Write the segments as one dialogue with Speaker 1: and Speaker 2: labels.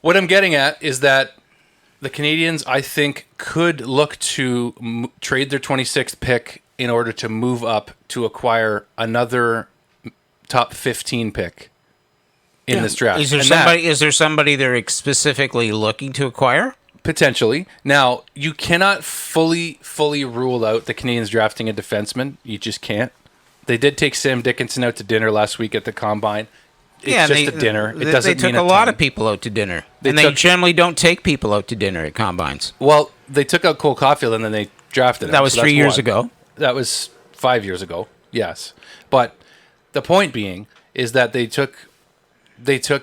Speaker 1: What I'm getting at is that the Canadiens, I think, could look to trade their 26th pick in order to move up to acquire another top 15 pick in this draft.
Speaker 2: Is there somebody they're specifically looking to acquire?
Speaker 1: Potentially. Now, you cannot fully rule out the Canadiens drafting a defenseman. You just can't. They did take Sam Dickinson out to dinner last week at the Combine. It's just a dinner. It doesn't
Speaker 2: mean a lot of people out to dinner. They generally don't take people out to dinner at Combines.
Speaker 1: Well, they took out Cole Caulfield and then they drafted him.
Speaker 2: That was 3 years ago.
Speaker 1: That was 5 years ago, yes. But the point being is that they took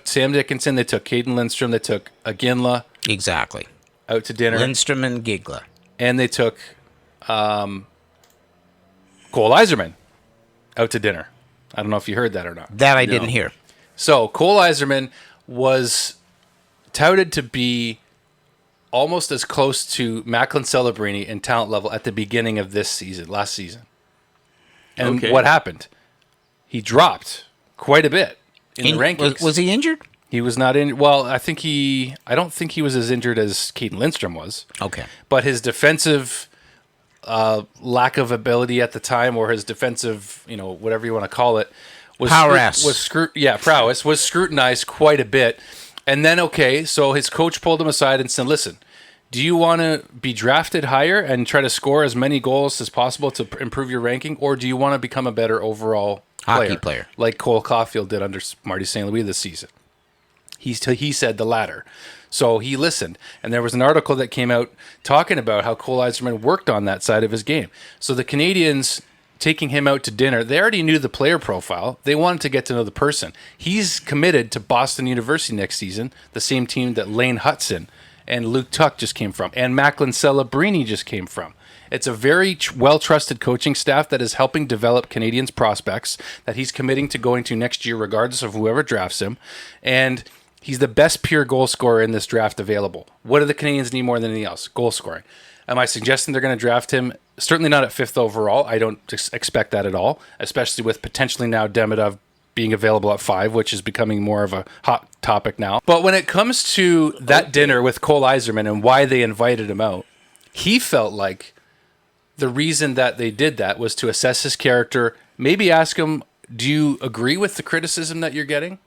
Speaker 1: Sam Dickinson, they took Cayden Lindstrom, they took Iginla.
Speaker 2: Exactly.
Speaker 1: Out to dinner.
Speaker 2: Lindstrom and Gigla.
Speaker 1: And they took Cole Eiserman out to dinner. I don't know if you heard that or not.
Speaker 2: That I didn't hear.
Speaker 1: So Cole Eiserman was touted to be almost as close to Macklin Celebrini in talent level at the beginning of last season. And what happened? He dropped quite a bit in the rankings.
Speaker 2: Was he injured?
Speaker 1: He was not in. Well, I don't think he was as injured as Cayden Lindstrom was.
Speaker 2: Okay.
Speaker 1: But his defensive lack of ability at the time, or his defensive, whatever you want to call it, prowess was scrutinized quite a bit. And then, so his coach pulled him aside and said, listen, do you want to be drafted higher and try to score as many goals as possible to improve your ranking, or do you want to become a better overall
Speaker 2: hockey player
Speaker 1: like Cole Caulfield did under Marty St. Louis this season? He said the latter. So he listened. And there was an article that came out talking about how Cole Eiserman worked on that side of his game. So the Canadiens taking him out to dinner, they already knew the player profile. They wanted to get to know the person. He's committed to Boston University next season, the same team that Lane Hutson and Luke Tuck just came from, and Macklin Celebrini just came from. It's a very well-trusted coaching staff that is helping develop Canadiens prospects that he's committing to going to next year regardless of whoever drafts him. And he's the best pure goal scorer in this draft available. What do the Canadiens need more than anything else? Goal scoring. Am I suggesting they're going to draft him? Certainly not at 5th overall. I don't expect that at all, especially with potentially now Demidov being available at 5, which is becoming more of a hot topic now. But when it comes to that dinner with Cole Eiserman and why they invited him out, he felt like the reason that they did that was to assess his character, maybe ask him, do you agree with the criticism that you're getting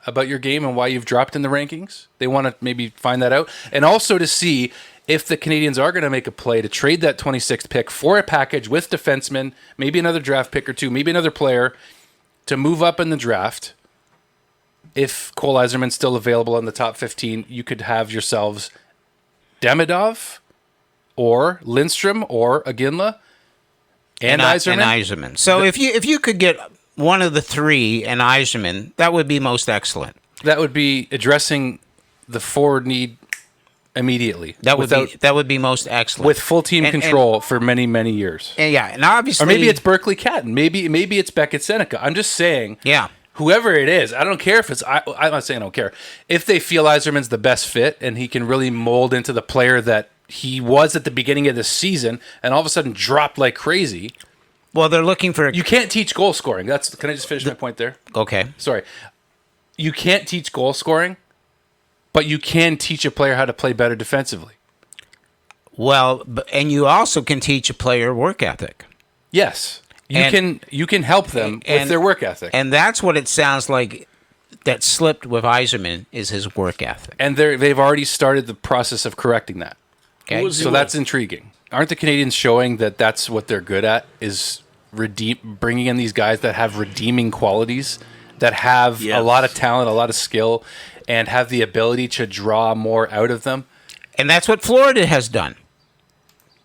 Speaker 1: about your game and why you've dropped in the rankings? They want to maybe find that out. And also to see if the Canadiens are going to make a play to trade that 26th pick for a package with defensemen, maybe another draft pick or two, maybe another player to move up in the draft. If Cole Eiserman's still available in the top 15, you could have yourselves Demidov or Lindstrom or Iginla and Eiserman.
Speaker 2: So if you could get one of the three and Eiserman, that would be most excellent.
Speaker 1: That would be addressing the forward need immediately.
Speaker 2: That would be most excellent.
Speaker 1: With full team control for many, many years.
Speaker 2: And obviously...
Speaker 1: Or maybe it's Berkly Catton. Maybe it's Beckett Senneke. I'm just saying...
Speaker 2: Yeah.
Speaker 1: Whoever it is, I don't care if it's... I'm not saying I don't care. If they feel Eiserman's the best fit and he can really mold into the player that he was at the beginning of the season and all of a sudden dropped like crazy...
Speaker 2: Well, they're looking for...
Speaker 1: You can't teach goal scoring. Can I just finish my point there?
Speaker 2: Okay.
Speaker 1: Sorry. You can't teach goal scoring, but you can teach a player how to play better defensively.
Speaker 2: Well, and you also can teach a player work ethic.
Speaker 1: Yes. You can help them with their work ethic.
Speaker 2: And that's what it sounds like that slipped with Eiserman is his work ethic.
Speaker 1: And they've already started the process of correcting that.
Speaker 2: Okay.
Speaker 1: So that's intriguing. Aren't the Canadiens showing that that's what they're good at, is bringing in these guys that have redeeming qualities, that have a lot of talent, a lot of skill, and have the ability to draw more out of them?
Speaker 2: And that's what Florida has done.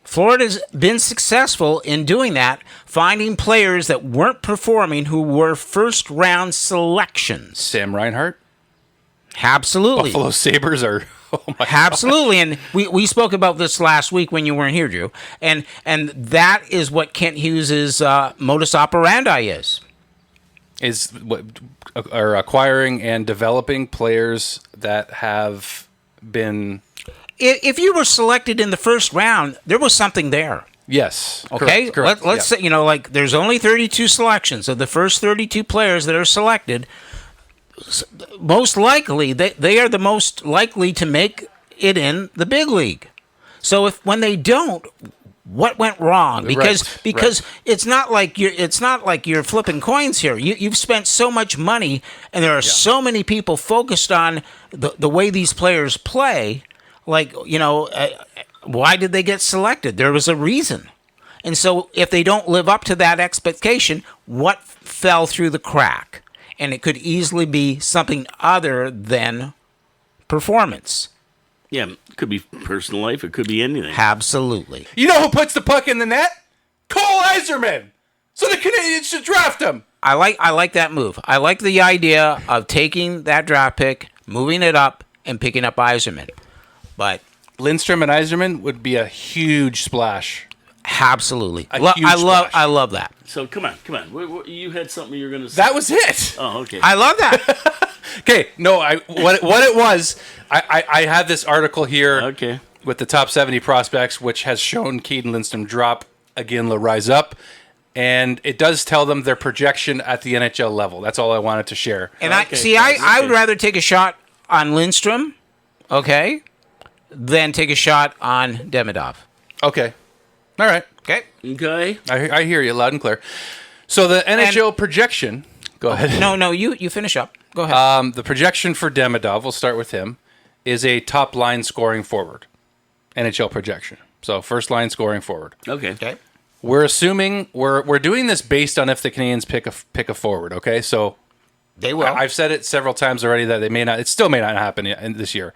Speaker 2: Florida's been successful in doing that, finding players that weren't performing who were first-round selections. Sam
Speaker 1: Reinhart?
Speaker 2: Absolutely.
Speaker 1: Buffalo Sabres are... Oh my
Speaker 2: Absolutely, God. And we spoke about this last week when you weren't here, Drew. And that is what Kent Hughes' modus operandi is
Speaker 1: acquiring and developing players that have been...
Speaker 2: If you were selected in the first round, there was something there.
Speaker 1: Yes.
Speaker 2: Okay?
Speaker 1: Correct.
Speaker 2: Let's say, there's only 32 selections. Of the first 32 players that are selected, most likely they are the most likely to make it in the big league. So when they don't, what went wrong? Because it's not like you're flipping coins here. You've spent so much money, and there are so many people focused on the way these players play. Like, why did they get selected? There was a reason. And so if they don't live up to that expectation, what fell through the crack? And it could easily be something other than performance.
Speaker 3: Yeah, it could be personal life. It could be anything.
Speaker 2: Absolutely.
Speaker 1: You know who puts the puck in the net? Cole Eiserman. So the Canadiens should draft him.
Speaker 2: I like that move. I like the idea of taking that draft pick, moving it up, and picking up Eiserman. But
Speaker 1: Lindstrom and Eiserman would be a huge splash.
Speaker 2: Absolutely.
Speaker 1: Huge splash.
Speaker 2: I love that.
Speaker 3: So come on. You had something you were going to say.
Speaker 1: That was it.
Speaker 3: Oh, okay.
Speaker 2: I love that.
Speaker 1: Okay, no, what it was, I had this article here with the top 70 prospects, which has shown Cayden Lindstrom drop, Iginla rise up, and it does tell them their projection at the NHL level. That's all I wanted to share.
Speaker 2: And I would rather take a shot on Lindstrom, than take a shot on Demidov.
Speaker 1: Okay. All right.
Speaker 3: Okay.
Speaker 1: I hear you loud and clear. So the NHL projection, go ahead.
Speaker 2: No, you finish up. Go ahead.
Speaker 1: The projection for Demidov, we'll start with him, is a top line scoring forward. NHL projection. So first line scoring forward.
Speaker 3: Okay.
Speaker 1: We're assuming we're doing this based on if the Canadiens pick a forward. Okay, so
Speaker 2: they will.
Speaker 1: I've said it several times already that it still may not happen this year,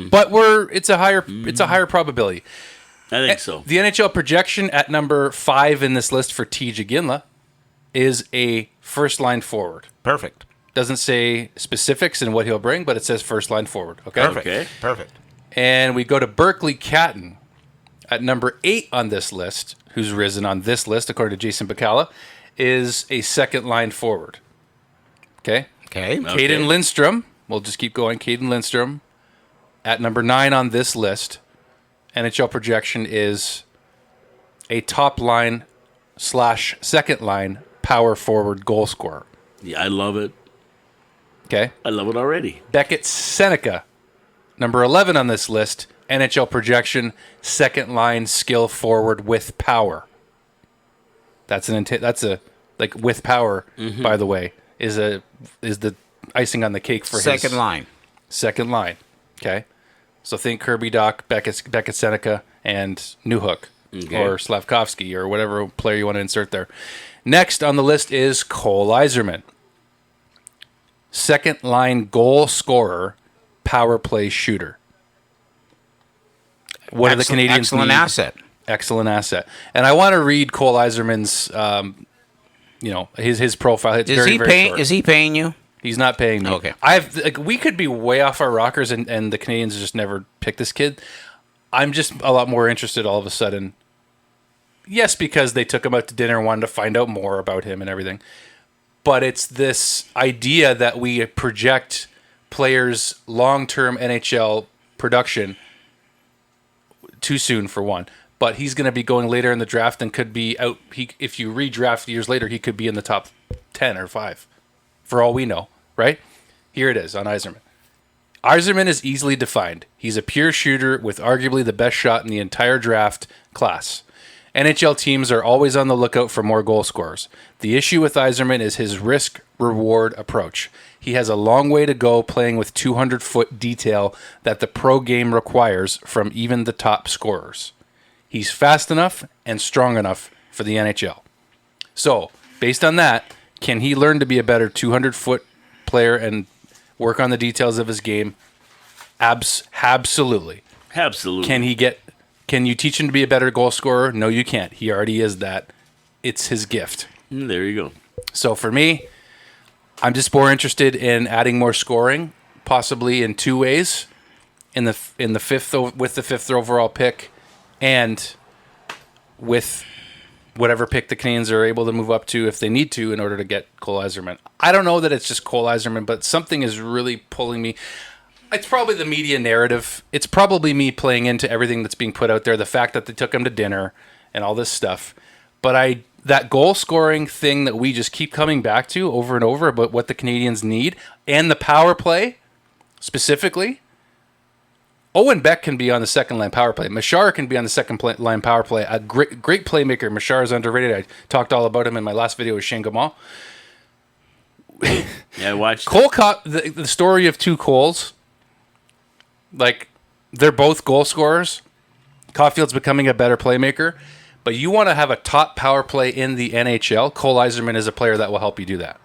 Speaker 1: but it's a higher probability.
Speaker 3: I think so.
Speaker 1: The NHL projection at number 5 in this list for Tij Iginla is a first line forward.
Speaker 2: Perfect.
Speaker 1: Doesn't say specifics and what he'll bring, but it says first line forward. Okay.
Speaker 2: Perfect.
Speaker 1: And we go to Berkly Catton at number 8 on this list, who's risen on this list, according to Jason Bacala, is a second line forward. Okay. Cayden Lindstrom, we'll just keep going. Cayden Lindstrom at number 9 on this list. NHL projection is a top line / second line power forward goal scorer.
Speaker 3: Yeah, I love it.
Speaker 1: Okay.
Speaker 3: I love it already.
Speaker 1: Beckett Senneke, number 11 on this list, NHL projection, second line skill forward with power. That's with power, by the way, is the icing on the cake for
Speaker 2: second line.
Speaker 1: Second line. Okay. So think Kirby Doc, Beckett Senneke, and Newhook, or Slavkovsky, or whatever player you want to insert there. Next on the list is Cole Eiserman. Second line goal scorer, power play shooter. What do the Canadiens
Speaker 2: excellent
Speaker 1: need?
Speaker 2: Asset.
Speaker 1: Excellent asset. And I want to read Cole Eiserman's, his profile. It's very short.
Speaker 2: Is he paying you?
Speaker 1: He's not paying me.
Speaker 2: Okay.
Speaker 1: We could be way off our rockers, and the Canadiens just never pick this kid. I'm just a lot more interested all of a sudden. Yes, because they took him out to dinner and wanted to find out more about him and everything. But it's this idea that we project players' long-term NHL production too soon, for one. But he's going to be going later in the draft and could be out. If you redraft years later, he could be in the top 10 or 5. For all we know, right? Here it is on Eiserman. Eiserman is easily defined. He's a pure shooter with arguably the best shot in the entire draft class. NHL teams are always on the lookout for more goal scorers. The issue with Eiserman is his risk-reward approach. He has a long way to go playing with 200-foot detail that the pro game requires from even the top scorers. He's fast enough and strong enough for the NHL. So, based on that, can he learn to be a better 200-foot player and work on the details of his game? Absolutely.
Speaker 3: Absolutely.
Speaker 1: Can you teach him to be a better goal scorer? No, you can't. He already is that. It's his gift.
Speaker 3: There you go.
Speaker 1: So for me, I'm just more interested in adding more scoring, possibly in 2 ways, in the fifth with the 5th overall pick, and with whatever pick the Canadiens are able to move up to if they need to in order to get Cole Eiserman. I don't know that it's just Cole Eiserman, but something is really pulling me. It's probably the media narrative. It's probably me playing into everything that's being put out there, the fact that they took him to dinner and all this stuff. But that goal scoring thing that we just keep coming back to over and over about what the Canadiens need and the power play specifically. Owen Beck can be on the second line power play. Machar can be on the second line power play. A great playmaker. Machar is underrated. I talked all about him in my last video with Shane Gamal.
Speaker 3: Yeah, I watched
Speaker 1: Cole caught the story of two Coles. Like, they're both goal scorers. Caulfield's becoming a better playmaker. But you want to have a top power play in the NHL, Cole Eiserman is a player that will help you do that.